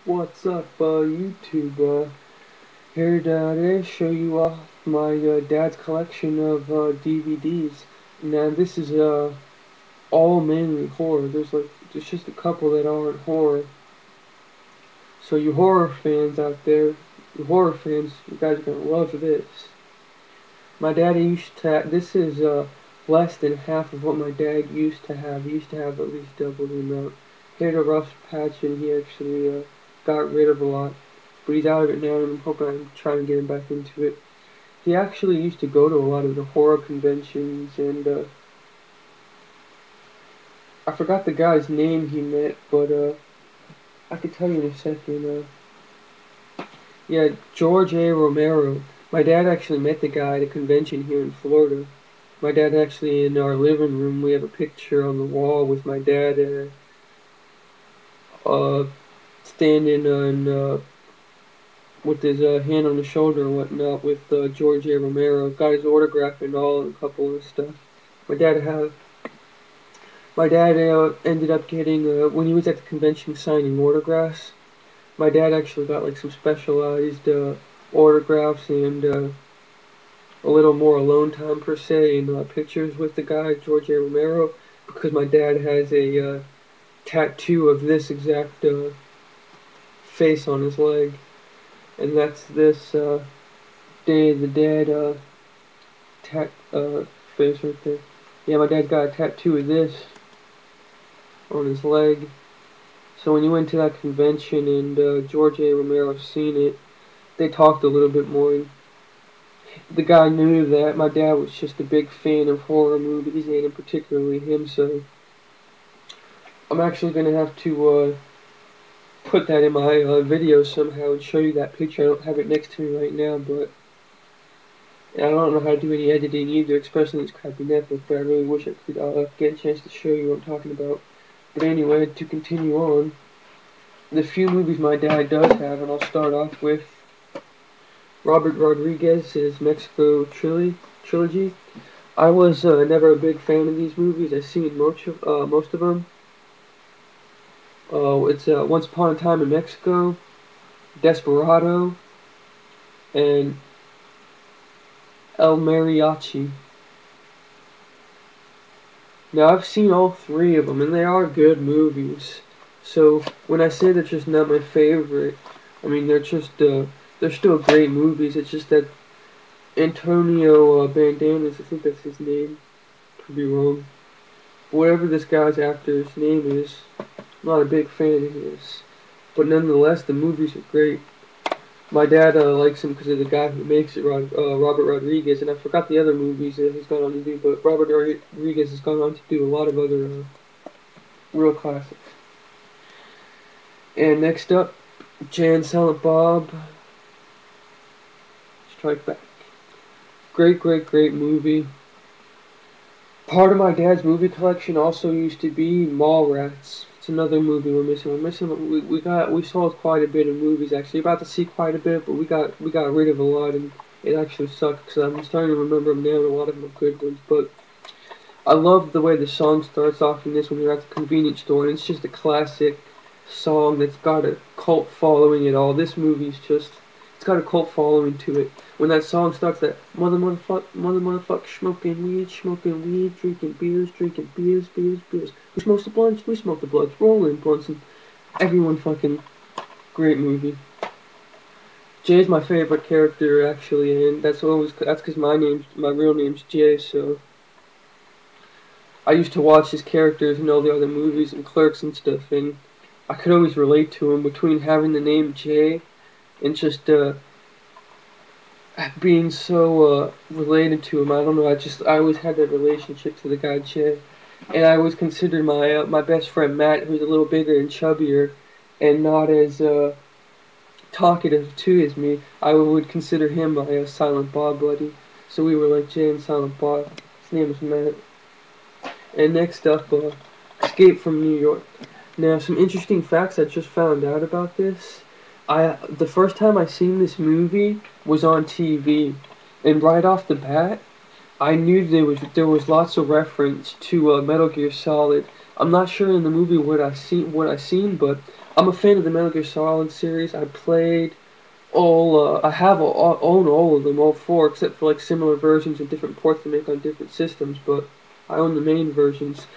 What's up, YouTube? Here today show you off my dad's collection of DVDs. Now this is all mainly horror. There's just a couple that aren't horror. So you horror fans out there, you guys are gonna love this. My dad used to. This is less than half of what my dad used to have. He used to have at least double the amount. He had a rough patch, and he actually got rid of a lot. But he's out of it now, and I'm hoping I'm trying to get him back into it. He actually used to go to a lot of the horror conventions, and I forgot the guy's name he met, but I could tell you in a second. Yeah, George A. Romero. My dad actually met the guy at a convention here in Florida. My dad actually, in our living room, we have a picture on the wall with my dad standing on with his hand on his shoulder and whatnot with George A. Romero. Got his autograph and all, and a couple of stuff. My dad had. My dad ended up getting when he was at the convention signing autographs. My dad actually got like some specialized autographs and a little more alone time per se and pictures with the guy George A. Romero, because my dad has a tattoo of this exact face on his leg, and that's this Day of the Dead face right there. Yeah, my dad's got a tattoo of this on his leg. So when you went to that convention and George A. Romero seen it, they talked a little bit more. And the guy knew that my dad was just a big fan of horror movies, and particularly him, so I'm actually going to have to put that in my video somehow and show you that picture. I don't have it next to me right now, but I don't know how to do any editing either, especially this crappy Netflix, but I really wish I could get a chance to show you what I'm talking about. But anyway, to continue on, the few movies my dad does have, and I'll start off with Robert Rodriguez's Mexico trilogy. I was never a big fan of these movies. I've seen most of them. It's Once Upon a Time in Mexico, Desperado, and El Mariachi. Now I've seen all three of them, and they are good movies. So when I say they're just not my favorite, I mean they're still great movies. It's just that Antonio Banderas, I think that's his name. Could be wrong. Whatever this guy's actor's name is, I'm not a big fan of his. But nonetheless, the movies are great. My dad likes him because of the guy who makes it, Robert Rodriguez, and I forgot the other movies that he's gone on to do, but Robert Rodriguez has gone on to do a lot of other real classics. And next up, Jay and Silent Bob, Strike Back. Great, great, great movie. Part of my dad's movie collection also used to be Mallrats. It's another movie we're missing. We saw quite a bit of movies actually. About to see quite a bit, but we got rid of a lot, and it actually sucked because I'm starting to remember them now, and a lot of them are good ones. But I love the way the song starts off in this when you're at the convenience store, and it's just a classic song that's got a cult following and all. This movie's just, it's got a cult following to it. When that song starts, that motherfucker smoking weed, drinking beers, beers. Who smokes the blunts? We smoke the blunts, rolling blunts, and everyone fucking, great movie. Jay's my favorite character actually, and that's because my real name's Jay, so I used to watch his characters in all the other movies and Clerks and stuff, and I could always relate to him between having the name Jay and just being so related to him. I don't know. I always had that relationship to the guy Jay, and I always considered my best friend Matt, who's a little bigger and chubbier, and not as talkative too as me. I would consider him my Silent Bob buddy. So we were like Jay and Silent Bob. His name is Matt. And next up, Escape from New York. Now, some interesting facts I just found out about this. The first time I seen this movie was on TV, and right off the bat, I knew there was lots of reference to Metal Gear Solid. I'm not sure in the movie what I seen, but I'm a fan of the Metal Gear Solid series. I played I have own all of them, all four, except for like similar versions and different ports to make on different systems. But I own the main versions.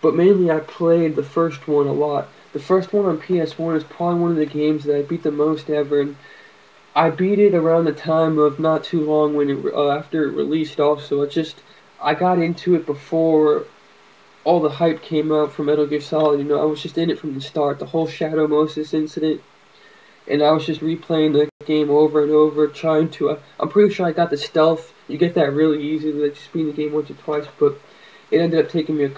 But mainly, I played the first one a lot. The first one on PS1 is probably one of the games that I beat the most ever, and I beat it around the time of not too long when after it released. Also, I got into it before all the hype came out for Metal Gear Solid. You know, I was just in it from the start. The whole Shadow Moses incident, and I was just replaying the game over and over, trying to. I'm pretty sure I got the stealth. You get that really easy, like just beating the game once or twice. But it ended up taking me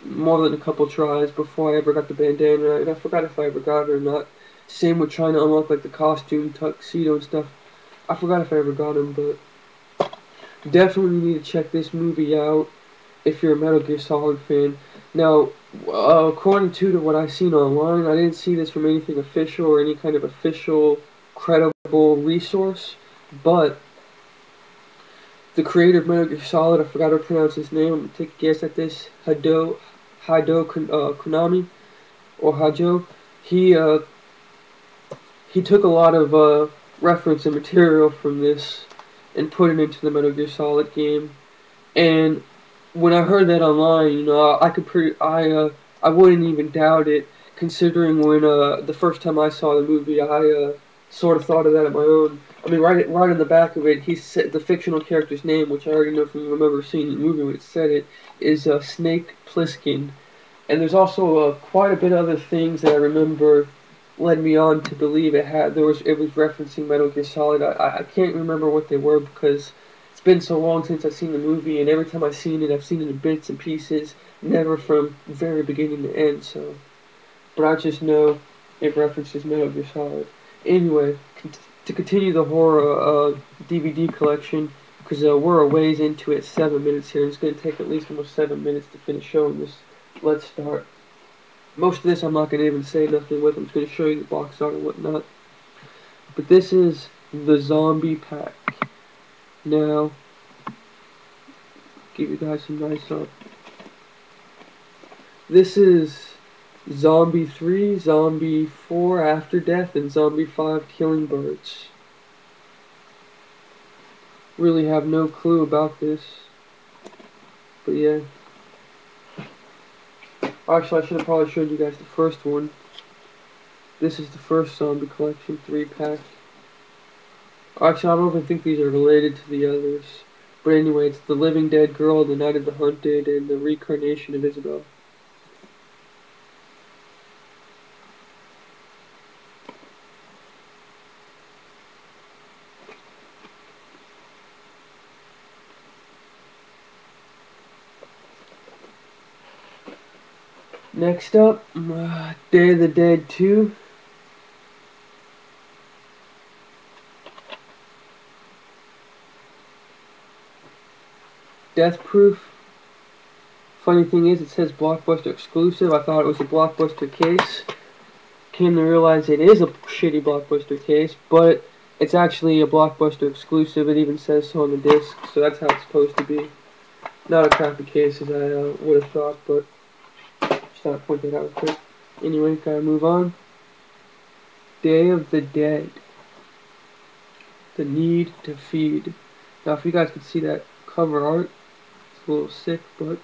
more than a couple tries before I ever got the bandana, and I forgot if I ever got it or not. Same with trying to unlock like the costume, tuxedo, and stuff. I forgot if I ever got them, but definitely need to check this movie out if you're a Metal Gear Solid fan. Now, according to what I've seen online, I didn't see this from anything official or any kind of official, credible resource, but the creator of Metal Gear Solid, I forgot how to pronounce his name, I'm going to take a guess at this, Hideo Konami, or Hajo, he, uh, he took a lot of reference and material from this and put it into the Metal Gear Solid game, and when I heard that online, you know, I wouldn't even doubt it, considering when the first time I saw the movie, I sort of thought of that on my own. I mean, right in the back of it, he said the fictional character's name, which I already know from remember seeing the movie when it said it, is Snake Plissken. And there's also quite a bit of other things that I remember led me on to believe it was referencing Metal Gear Solid. I can't remember what they were because it's been so long since I've seen the movie, and every time I've seen it in bits and pieces, never from very beginning to end. So, but I just know it references Metal Gear Solid. Anyway, to continue the horror DVD collection, because we're a ways into it, 7 minutes here. It's going to take at least almost 7 minutes to finish showing this. Let's start. Most of this I'm not going to even say nothing with. I'm just going to show you the box art and whatnot. But this is the zombie pack. Now, give you guys some nice up. This is Zombie 3, Zombie 4 After Death, and Zombie 5 Killing Birds. Really have no clue about this. But yeah. Actually, I should have probably showed you guys the first one. This is the first Zombie Collection 3-pack. Actually, I don't even think these are related to the others. But anyway, it's The Living Dead Girl, The Night of the Hunted, and The Reincarnation of Isabel. Next up, Day of the Dead 2. Death Proof. Funny thing is, it says Blockbuster exclusive. I thought it was a Blockbuster case. Came to realize it is a shitty Blockbuster case, but it's actually a Blockbuster exclusive. It even says so on the disc, so that's how it's supposed to be. Not a crappy case as I would have thought, but just thought I'd point that out quick. Anyway, gotta move on. Day of the Dead. The Need to Feed. Now, if you guys could see that cover art, it's a little sick, but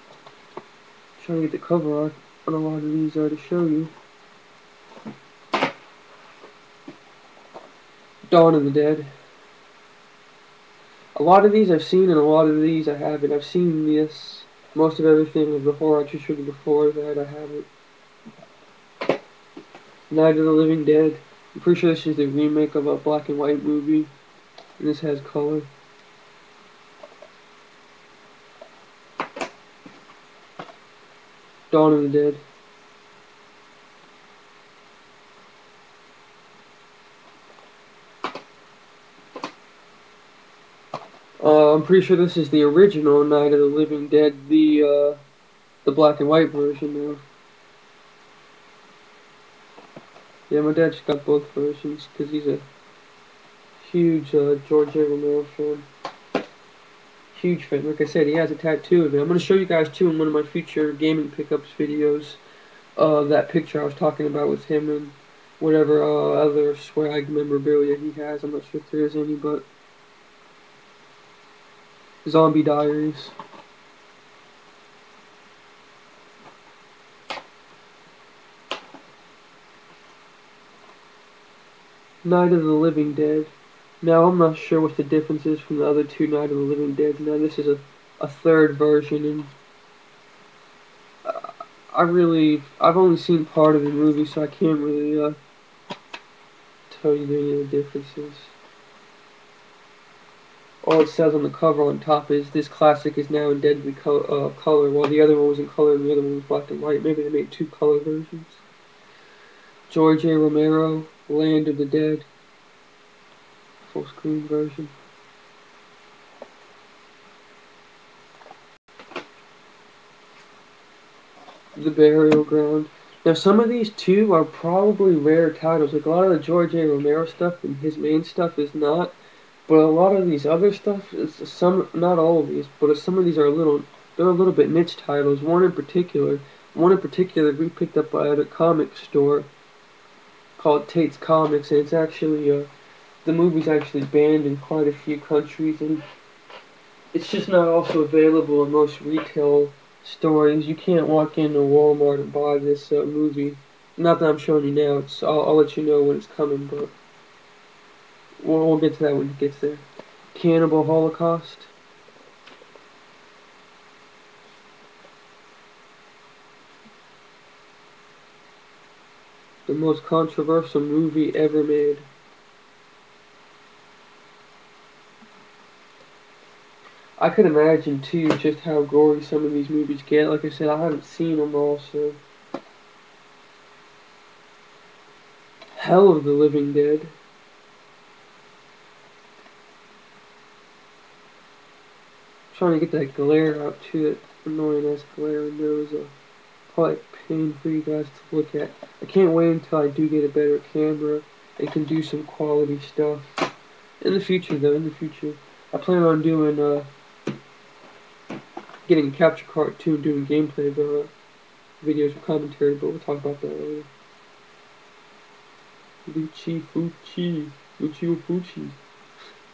I'm trying to get the cover art on a lot of these to show you. Dawn of the Dead. A lot of these I've seen, and a lot of these I haven't. I've seen this, most of everything of the horror I just showed you before that I haven't. Night of the Living Dead. I'm pretty sure this is the remake of a black and white movie, and this has color. Dawn of the Dead. I'm pretty sure this is the original Night of the Living Dead, the black and white version now. Yeah, my dad just got both versions because he's a huge George A. Romero fan. Huge fan. Like I said, he has a tattoo of it. I'm going to show you guys too in one of my future gaming pickups videos. That picture I was talking about with him and whatever other swag memorabilia he has. I'm not sure if there is any, but Zombie Diaries. Night of the Living Dead. Now, I'm not sure what the difference is from the other two Night of the Living Dead. Now, this is a third version, and I've only seen part of the movie, so I can't really tell you any of the differences. All it says on the cover on top is, this classic is now in deadly color, while the other one was in color and the other one was black and white. Maybe they made two color versions. George A. Romero, Land of the Dead. Full screen version. The Burial Ground. Now, some of these too are probably rare titles. Like, a lot of the George A. Romero stuff and his main stuff is not. But a lot of these other stuff, not all of these, but some of these are they're a little bit niche titles. One in particular we picked up at a comic store called Tate's Comics, and it's actually, the movie's actually banned in quite a few countries, and it's just not also available in most retail stores. You can't walk into Walmart and buy this movie. Not that I'm showing you now. I'll let you know when it's coming, but we'll get to that when it gets there. Cannibal Holocaust. The most controversial movie ever made. I could imagine too just how gory some of these movies get. Like I said, I haven't seen them all, so. Hell of the Living Dead. I'm trying to get that glare out too, that annoying ass glare, and there was a quite pain for you guys to look at. I can't wait until I do get a better camera and can do some quality stuff. In the future though, in the future. I plan on doing getting a capture card too and doing gameplay videos or commentary, but we'll talk about that later. Lucio Fucci.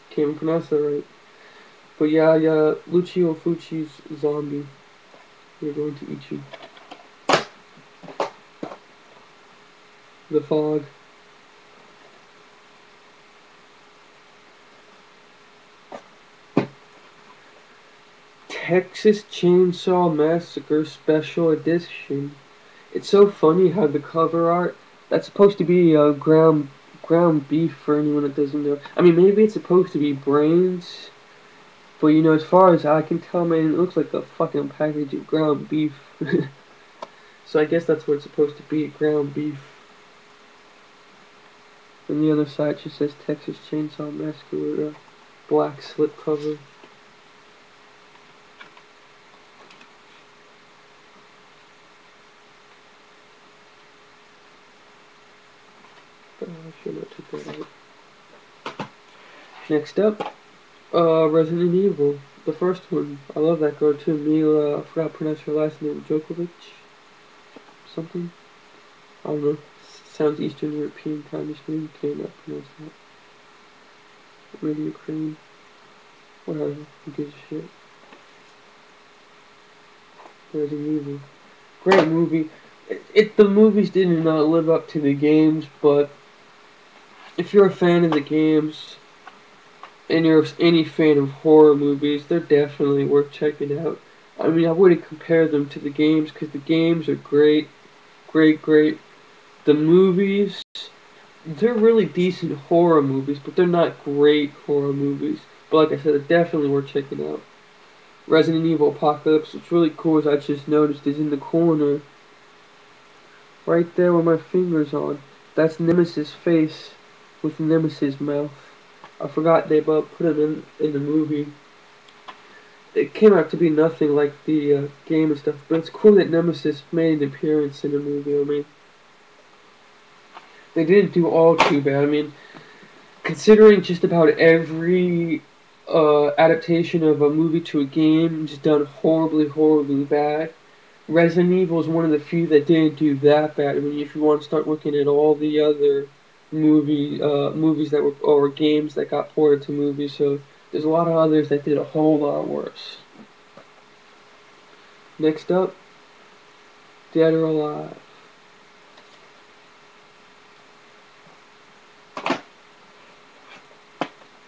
Can't even pronounce that right. But yeah, Lucio Fucci's zombie. We're going to eat you. The Fog. Texas Chainsaw Massacre Special Edition. It's so funny how the cover art, that's supposed to be ground beef for anyone that doesn't know. I mean, maybe it's supposed to be brains, but you know, as far as I can tell, man, it looks like a fucking package of ground beef. So I guess that's what it's supposed to be, ground beef. On the other side, it just says Texas Chainsaw Massacre with a black slip cover. I should not took that out. Next up, Resident Evil, the first one. I love that girl too, Mila. I forgot to pronounce her last name, Djokovic, something. I don't know. Sounds Eastern European kind of name. Cannot pronounce that. Maybe Ukraine. Whatever. Who gives a shit? Resident Evil. Great movie. The movies didn't live up to the games, but if you're a fan of the games and you're any fan of horror movies, they're definitely worth checking out. I mean, I wouldn't compare them to the games because the games are great. The movies, they're really decent horror movies, but they're not great horror movies. But like I said, they're definitely worth checking out. Resident Evil Apocalypse, what's really cool is I just noticed is in the corner, right there where my finger's on, that's Nemesis' face with Nemesis' mouth. I forgot they put him in the movie. It came out to be nothing like the game and stuff, but it's cool that Nemesis made an appearance in the movie. I mean, they didn't do all too bad. I mean, considering just about every adaptation of a movie to a game just done horribly bad, Resident Evil is one of the few that didn't do that bad. I mean, if you want to start looking at all the other movies that were or games that got ported to movies, so there's a lot of others that did a whole lot worse. Next up, Dead or Alive.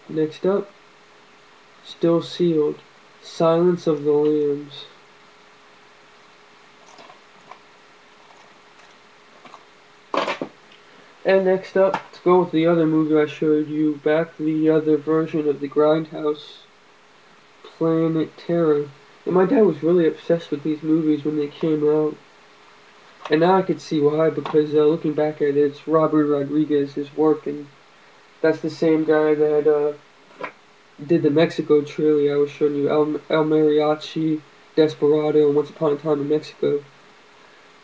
Next up, Still Sealed, Silence of the Lambs. And next up, let's go with the other movie I showed you back, the other version of the Grindhouse, Planet Terror. And my dad was really obsessed with these movies when they came out. And now I could see why, because looking back at it, it's Robert Rodriguez's work, and that's the same guy that did the Mexico trilogy I was showing you, El Mariachi, Desperado, and Once Upon a Time in Mexico.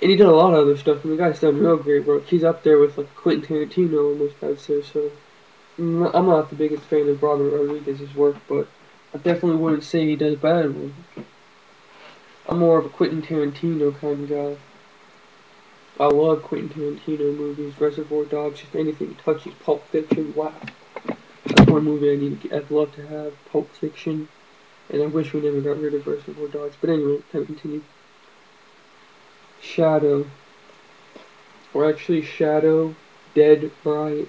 And he did a lot of other stuff, and the guy's done real great work. He's up there with like Quentin Tarantino almost, I'd say. So I'm not the biggest fan of Robert Rodriguez's work, but I definitely wouldn't say he does bad work. I'm more of a Quentin Tarantino kind of guy. I love Quentin Tarantino movies, Reservoir Dogs, just anything he touches, Pulp Fiction, wow. That's one movie I'd love to have, Pulp Fiction, and I wish we never got rid of Reservoir Dogs. But anyway, kind of continue. Shadow. Or actually Shadow, Dead Riot.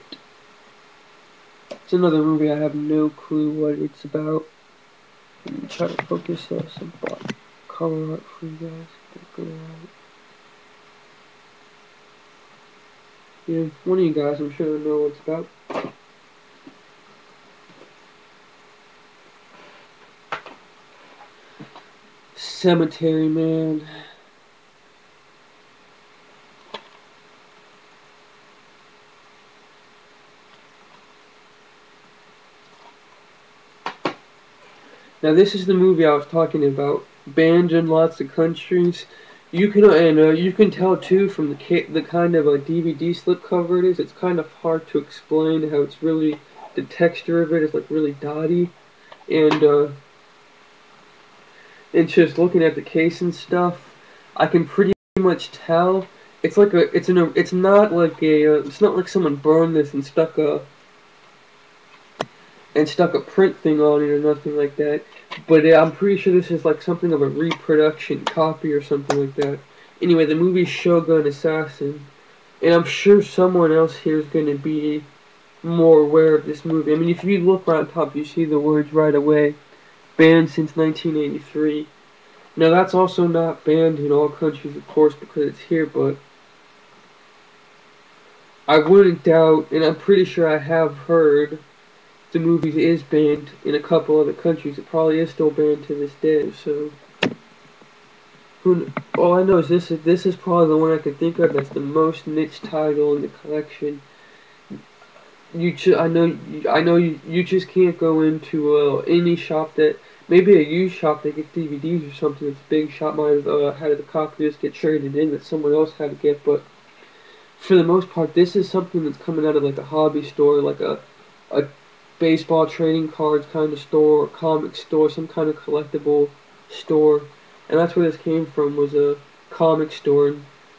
It's another movie I have no clue what it's about. Let me try to focus some color art for you guys. Yeah, one of you guys I'm sure know what it's about. Cemetery Man. Now this is the movie I was talking about. Banned in lots of countries. You can tell too from the kind of a DVD slipcover it is. It's kind of hard to explain how it's really, the texture of it is like really dotty, and it's just looking at the case and stuff. I can pretty much tell it's like it's not like it's not like someone burned this and stuck a print thing on it or nothing like that. But I'm pretty sure this is like something of a reproduction copy or something like that. Anyway, the movie's Shogun Assassin, and I'm sure someone else here is going to be more aware of this movie. I mean, if you look right on top, you see the words right away. Banned since 1983. Now, that's also not banned in all countries, of course, because it's here, but I wouldn't doubt, and I'm pretty sure I have heard, the movie is banned in a couple other countries. It probably is still banned to this day, so all I know is this is probably the one I can think of that's the most niche title in the collection. I know you just can't go into any shop that, maybe a used shop that gets DVDs or something. It's a big shop might have had the copy just get traded in that someone else had to get, but for the most part, this is something that's coming out of like a hobby store, like a baseball trading cards kind of store, or comic store, some kind of collectible store. And that's where this came from, was a comic store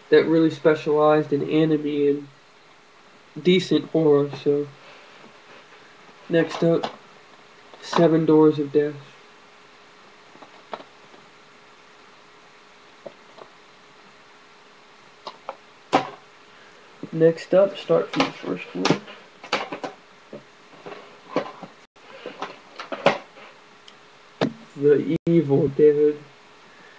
that really specialized in anime and decent horror. So next up, Seven Doors of Death. Next up, start from the first one. The Evil Dead.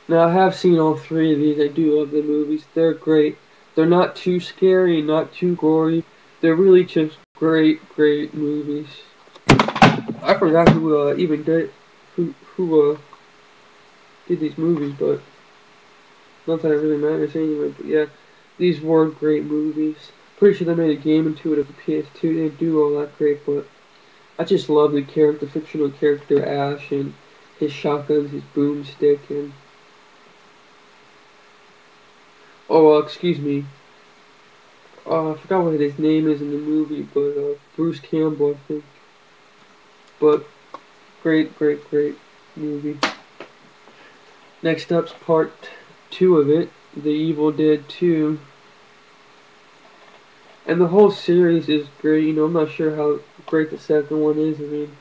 Now, I have seen all three of these. I do love the movies. They're great. They're not too scary, not too gory. They're really just great movies. I forgot who even did who did these movies, but not that it really matters anyway. But yeah, these were great movies. Pretty sure they made a game into it of the PS2. They didn't do all that great, but I just love the fictional character Ash, and his shotguns, his boomstick, and excuse me. I forgot what his name is in the movie, but Bruce Campbell, I think. But great movie. Next up's part 2 of it, The Evil Dead 2. And the whole series is great. You know, I'm not sure how great the second one is. I mean,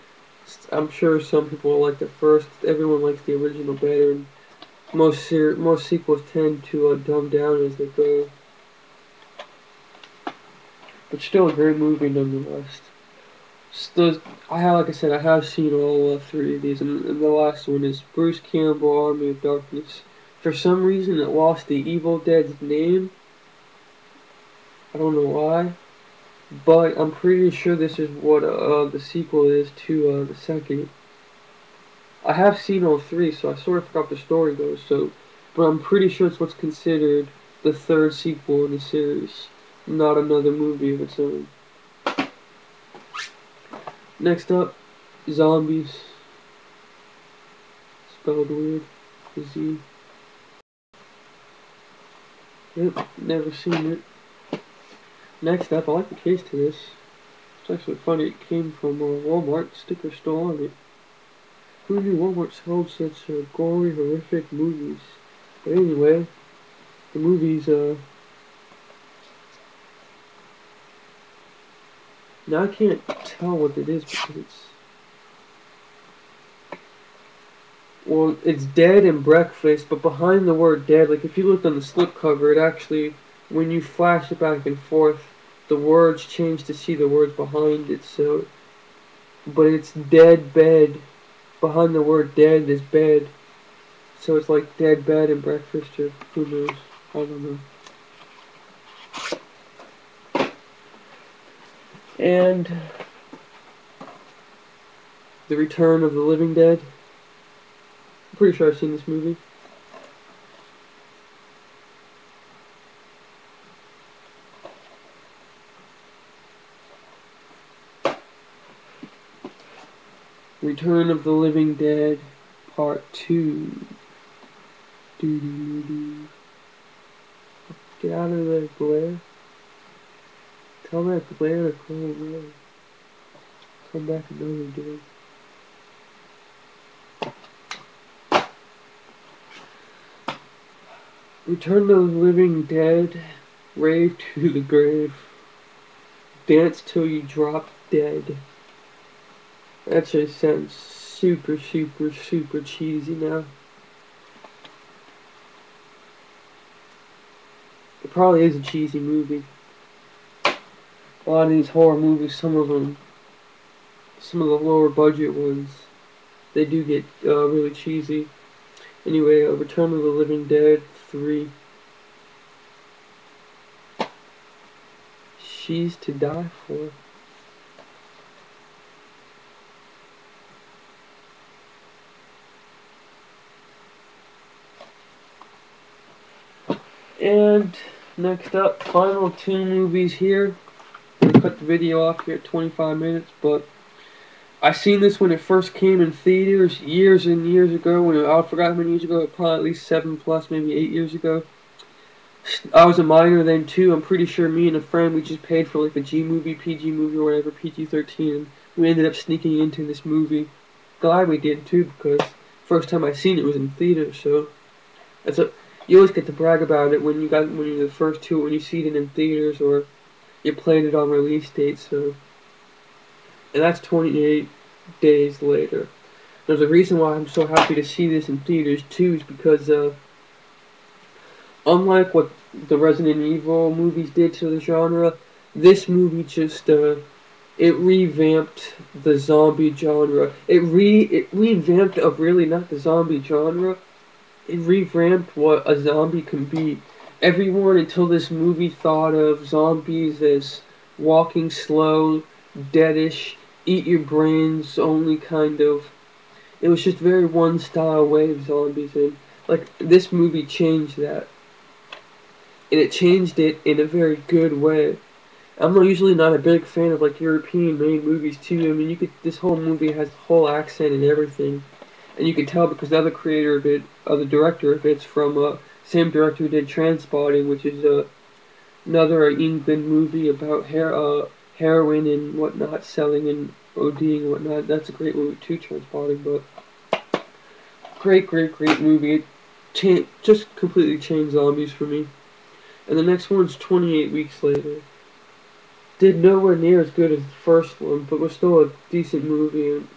I'm sure some people like the first. Everyone likes the original better. And most sequels tend to dumb down as they go. But still a great movie nonetheless. Still, like I said, I have seen all 3 of these, and the last one is Bruce Campbell, Army of Darkness. For some reason, it lost the Evil Dead's name. I don't know why, but I'm pretty sure this is what the sequel is to the second. I have seen all 3, so I sort of forgot the story goes. But I'm pretty sure it's what's considered the 3rd sequel in the series, not another movie of its own. Next up, Zombies. Spelled weird. Z. Yep, never seen it. Next up, I like the case to this. It's actually funny, it came from Walmart, sticker still on it. Who knew Walmart sold such gory, horrific movies? But anyway, the movie's, now I can't tell what it is because it's Dead and Breakfast, but behind the word Dead, like if you looked on the slipcover, it actually, when you flash it back and forth, the words change to see the words behind it, so, but it's Dead Bed. Behind the word dead is bed. So it's like dead bed and breakfast, or who knows? I don't know. And The Return of the Living Dead. I'm pretty sure I've seen this movie. Return of the Living Dead, Part 2. Doo-doo-doo-doo. Get out of there, glare. Tell that glare to go away. Come back another day. Return of the Living Dead, rave to the grave. Dance till you drop dead. That just sounds super, super, super cheesy now. It probably is a cheesy movie. A lot of these horror movies, some of the lower budget ones, they do get really cheesy. Anyway, Return of the Living Dead 3. She's to Die For. And next up, final 2 movies here. I'm gonna cut the video off here at 25 minutes, but I seen this when it first came in theaters years and years ago. I forgot how many years ago, probably at least 7 plus, maybe 8 years ago. I was a minor then too. I'm pretty sure me and a friend, we just paid for like a G movie, PG movie, or whatever, PG-13. And we ended up sneaking into this movie. Glad we did too, because first time I seen it was in theaters. So you always get to brag about it when you're the first two, when you see it in theaters or you played it on release date. So, and that's 28 days later. There's a reason why I'm so happy to see this in theaters too, is because unlike what the Resident Evil movies did to the genre, this movie just it revamped the zombie genre. It revamped really not the zombie genre. It revamped what a zombie can be. Everyone until this movie thought of zombies as walking slow, deadish, eat your brains only kind of. It was just very one style way of zombies, and like this movie changed that. And it changed it in a very good way. I'm usually not a big fan of like European made movies too. I mean, this whole movie has the whole accent and everything, and you can tell because the other creator of it, the director of it's from same director who did Transpotting, which is another England movie about heroin and whatnot, selling and ODing and whatnot. That's a great movie too, Transpotting, but great movie. It just completely changed zombies for me. And the next one's 28 Weeks Later. Did nowhere near as good as the first one, but was still a decent movie and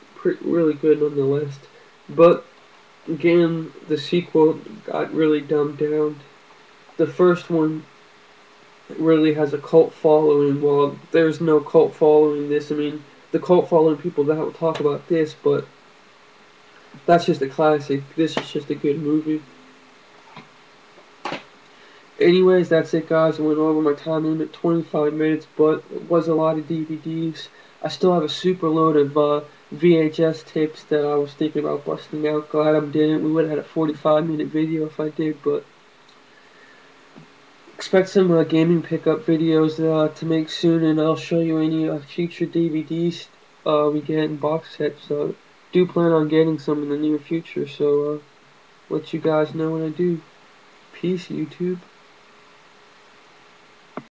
really good nonetheless. But again, the sequel got really dumbed down. The first one really has a cult following, while there's no cult following this. I mean, the cult following people that will talk about this, but that's just a classic. This is just a good movie. Anyways, that's it, guys. I went over my time limit, 25 minutes, but it was a lot of DVDs. I still have a super load of VHS tapes that I was thinking about busting out. Glad I didn't. We would have had a 45-minute video if I did, but expect some gaming pickup videos to make soon, and I'll show you any future DVDs we get in box sets. So do plan on getting some in the near future, so let you guys know when I do. Peace, YouTube.